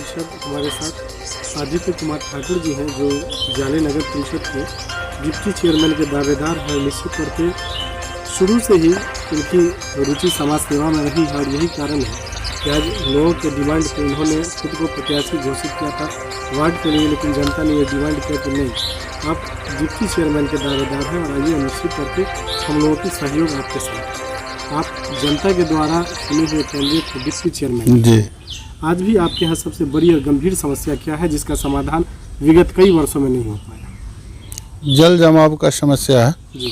परिषद हमारे साथ आदित्य कुमार ठाकुर जी हैं, जो जाले नगर परिषद के डिप्टी चेयरमैन के दावेदार हैं। निश्चित तौर पे शुरू से ही इनकी रुचि समाज सेवा में रही है और यही कारण है कि आज लोगों के डिमांड पे इन्होंने खुद को प्रत्याशी घोषित किया था वार्ड के लिए, लेकिन जनता ने ये डिमांड किया कि नहीं, आप डिप्टी चेयरमैन के दावेदार हैं और आइए निश्चित तौर पे हम लोगों की सहयोग आपके साथ। आप जनता के द्वारा चुने हुए कैंडिडेट डिप्टी चेयरमैन जी। आज भी आपके यहाँ सबसे बड़ी और गंभीर समस्या क्या है जिसका समाधान विगत कई वर्षों में नहीं हो पाया? जल जमाव का समस्या है जी।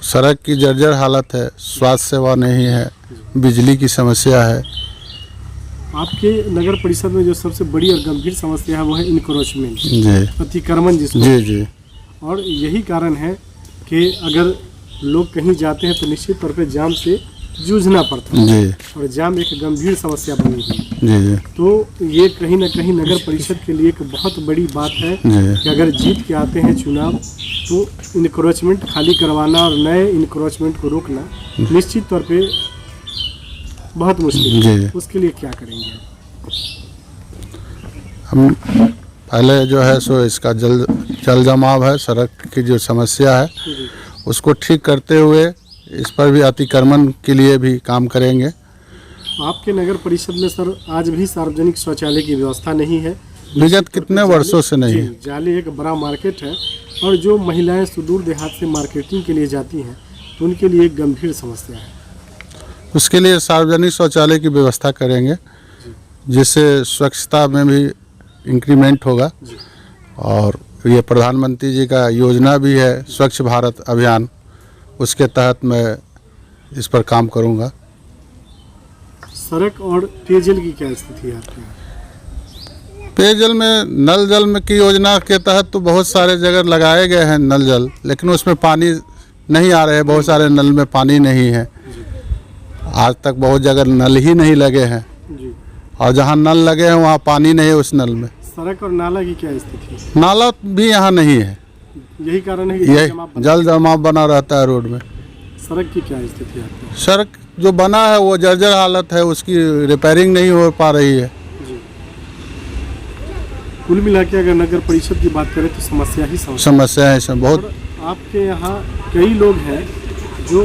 सड़क की जर्जर हालत है, स्वास्थ्य सेवा नहीं है, बिजली की समस्या है। आपके नगर परिषद में जो सबसे बड़ी और गंभीर समस्या है वो है इनक्रोचमेंट जी, अतिक्रमण जिसको जी जी। और यही कारण है कि अगर लोग कहीं जाते हैं तो निश्चित तौर पे जाम से जूझना पड़ता है जी। और जाम एक गंभीर समस्या बनी हुई है जी जी। तो ये कहीं ना कहीं नगर परिषद के लिए एक बहुत बड़ी बात है कि अगर जीत के आते हैं चुनाव तो इनक्रोचमेंट खाली करवाना और नए इनक्रोचमेंट को रोकना निश्चित तौर पे बहुत मुश्किल है। उसके लिए क्या करेंगे? हम पहले जो है सो इसका जल जमाव है, सड़क की जो समस्या है उसको ठीक करते हुए इस पर भी अतिक्रमण के लिए भी काम करेंगे। आपके नगर परिषद में सर आज भी सार्वजनिक शौचालय की व्यवस्था नहीं है, विगत कितने वर्षों से नहीं है। जाले एक बड़ा मार्केट है और जो महिलाएं सुदूर देहात से मार्केटिंग के लिए जाती हैं तो उनके लिए एक गंभीर समस्या है। उसके लिए सार्वजनिक शौचालय की व्यवस्था करेंगे जिससे स्वच्छता में भी इंक्रीमेंट होगा। और ये प्रधानमंत्री जी का योजना भी है स्वच्छ भारत अभियान, उसके तहत मैं इस पर काम करूंगा। सड़क और पेयजल की क्या स्थिति है आपके यहाँ? पेयजल में नल जल में की योजना के तहत तो बहुत सारे जगह लगाए गए हैं नल जल, लेकिन उसमें पानी नहीं आ रहे हैं। बहुत सारे नल में पानी नहीं है, आज तक बहुत जगह नल ही नहीं लगे हैं जी। और जहाँ नल लगे हैं वहाँ पानी नहीं है उस नल में। सड़क और नाला की क्या स्थिति है? नाला भी यहाँ नहीं है, यही कारण है कि जल जमाव बना रहता है रोड में। सड़क की क्या स्थिति है आपकी? सड़क जो बना है वो जर्जर हालत है, उसकी रिपेयरिंग नहीं हो पा रही है जी। कुल मिला के अगर नगर परिषद की बात करें तो समस्या ही समस्या है इसमें बहुत। आपके यहाँ कई लोग हैं जो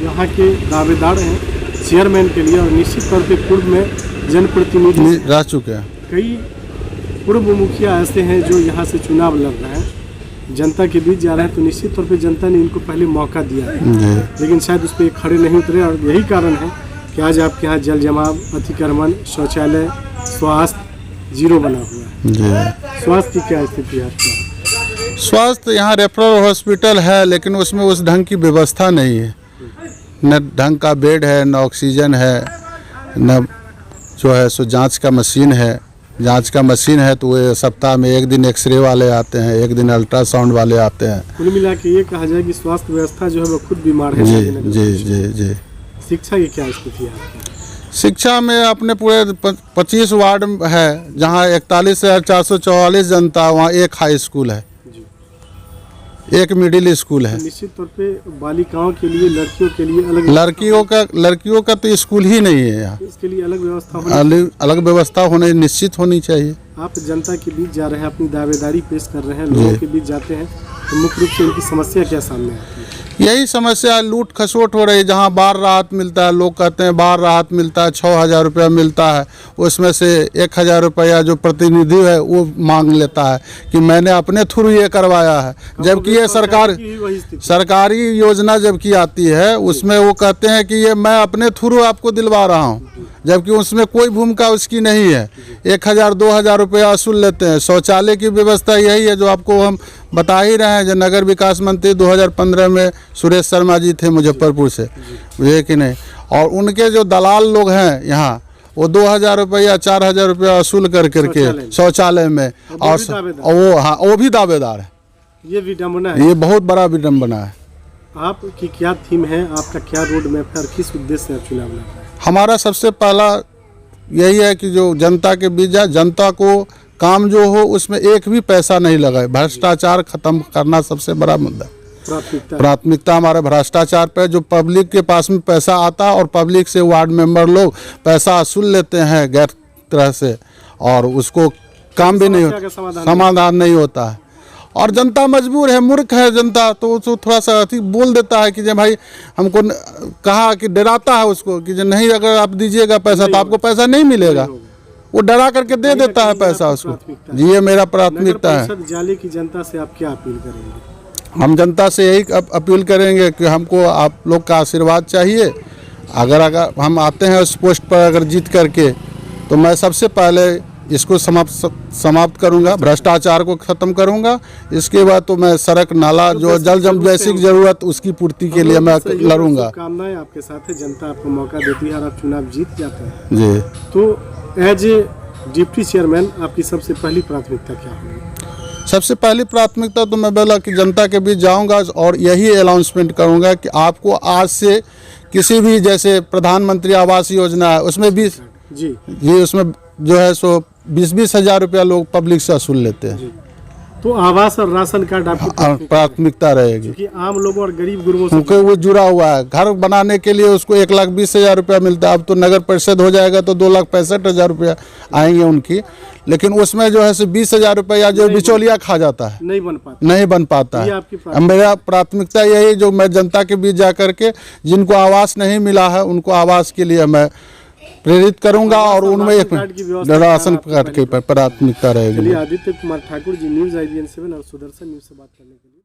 यहाँ के दावेदार हैं चेयरमैन के लिए और निश्चित तौर पे पूर्व में जनप्रतिनिधि रह चुके हैं। कई पूर्व मुखिया ऐसे हैं जो यहाँ से चुनाव लड़ रहे हैं, जनता के बीच जा रहे हैं, तो निश्चित तौर पे जनता ने इनको पहले मौका दिया है लेकिन शायद उस पर खड़े नहीं उतरे और यही कारण है कि आज आपके यहाँ जल जमाव, अतिक्रमण, शौचालय, स्वास्थ्य जीरो बना हुआ है। स्वास्थ्य की क्या स्थिति है आपका? स्वास्थ्य यहाँ रेफरल हॉस्पिटल है लेकिन उसमें उस ढंग की व्यवस्था नहीं है, न ढंग का बेड है, न ऑक्सीजन है, न जो है सो जांच का मशीन है। जांच का मशीन है तो वो सप्ताह में एक दिन एक्सरे वाले आते हैं, एक दिन अल्ट्रासाउंड वाले आते हैं। कुल मिला के ये कहा जाए कि स्वास्थ्य व्यवस्था जो है वो खुद बीमार है। जी जी जी जी। शिक्षा की क्या स्थिति है आपकी? शिक्षा में अपने पूरे 25 वार्ड है जहाँ 41,444 जनता, वहाँ एक हाई स्कूल है, एक मिडिल स्कूल है। निश्चित तौर पे बालिकाओं के लिए, लड़कियों के लिए अलग, लड़कियों का तो स्कूल ही नहीं है यहाँ। इसके लिए अलग व्यवस्था अलग व्यवस्था होने निश्चित होनी चाहिए। आप जनता के बीच जा रहे हैं, अपनी दावेदारी पेश कर रहे हैं, लोगों के बीच जाते हैं तो मुख्य रूप से इनकी समस्या क्या सामने आती है? यही समस्या, लूट खसोट हो रही है। जहाँ बाढ़ राहत मिलता है, लोग कहते हैं बाढ़ राहत मिलता है, 6,000 रुपया मिलता है, उसमें से 1,000 रुपया जो प्रतिनिधि है वो मांग लेता है कि मैंने अपने थ्रू ये करवाया है, जबकि ये सरकारी योजना जबकि आती है उसमें वो कहते हैं कि ये मैं अपने थ्रू आपको दिलवा रहा हूँ, जबकि उसमें कोई भूमिका उसकी नहीं है। 1,000 2,000 रुपया वसूल लेते हैं। शौचालय की व्यवस्था यही है जो आपको हम बता ही रहे हैं, जो नगर विकास मंत्री 2015 में सुरेश शर्मा जी थे मुजफ्फरपुर से, ये कि नहीं, और उनके जो दलाल लोग हैं यहाँ वो 2,000 रुपया 4,000 रुपया वसूल करके शौचालय में, और वो भी दावेदार है। ये विडम्बना है, ये बहुत बड़ा विडम्बना है। आपकी क्या थीम है, आपका क्या रोड मैप है, किस उद्देश्य से आप चुनाव लड़ रहे हैं? हमारा सबसे पहला यही है कि जो जनता के बीच जाए, जनता को काम जो हो उसमें एक भी पैसा नहीं लगाए। भ्रष्टाचार खत्म करना सबसे बड़ा मुद्दा, प्राथमिकता हमारे भ्रष्टाचार पे। जो पब्लिक के पास में पैसा आता और पब्लिक से वार्ड मेंबर लोग पैसा वसूल लेते हैं गैर तरह से, और उसको काम भी नहीं होता, समाधान नहीं होता है। और जनता मजबूर है, मूर्ख है जनता, तो उसको थोड़ा सा अति बोल देता है कि जब भाई हमको कहा कि डराता है उसको कि जो नहीं अगर आप दीजिएगा पैसा तो आपको पैसा नहीं मिलेगा, वो डरा करके दे देता है पैसा उसको। जी ये मेरा प्राथमिकता है। जाले की जनता से आप क्या अपील करेंगे? हम जनता से यही अपील करेंगे कि हमको आप लोग का आशीर्वाद चाहिए। अगर हम आते हैं उस पोस्ट पर अगर जीत करके, तो मैं सबसे पहले इसको समाप्त करूंगा, भ्रष्टाचार को ख़त्म करूंगा। इसके बाद तो मैं सड़क नाला जो जल बेसिक ज़रूरत उसकी पूर्ति के लिए मैं लड़ूंगा। कामनाएं आपके साथ है, जनता आपको मौका देती है और आप चुनाव जीत जाते हैं। जी तो एज ए डिप्टी चेयरमैन आपकी सबसे पहली प्राथमिकता क्या होगी? सबसे पहली प्राथमिकता तो मैं बोला कि जनता के बीच जाऊंगा और यही अनाउंसमेंट करूंगा कि आपको आज से किसी भी, जैसे प्रधानमंत्री आवास योजना है उसमें भी जी उसमें जो है सो 20-20 हज़ार रुपया लोग पब्लिक से वसूल लेते हैं। तो आवास और राशन कार्ड आपकी प्राथमिकता रहेगी, क्योंकि आम लोगों और गरीब गुरबों से क्योंकि वो जुड़ा हुआ है। घर बनाने के लिए उसको 1,20,000 रुपया मिलता है, अब तो नगर परिषद हो जाएगा तो 2,65,000 रुपया आएंगे उनकी, लेकिन उसमें जो है सो 20,000 रुपया जो बिचौलिया खा जाता है, नहीं बन पाता है। मेरा प्राथमिकता यही, जो मैं जनता के बीच जा करके जिनको आवास नहीं मिला है उनको आवास के लिए मैं प्रेरित करूंगा और उनमें एक राशन कार्ड की प्राथमिकता रहेगी। आदित्य कुमार ठाकुर जी, न्यूज़ IBN 7 और सुदर्शन न्यूज़ से बात करने के लिए।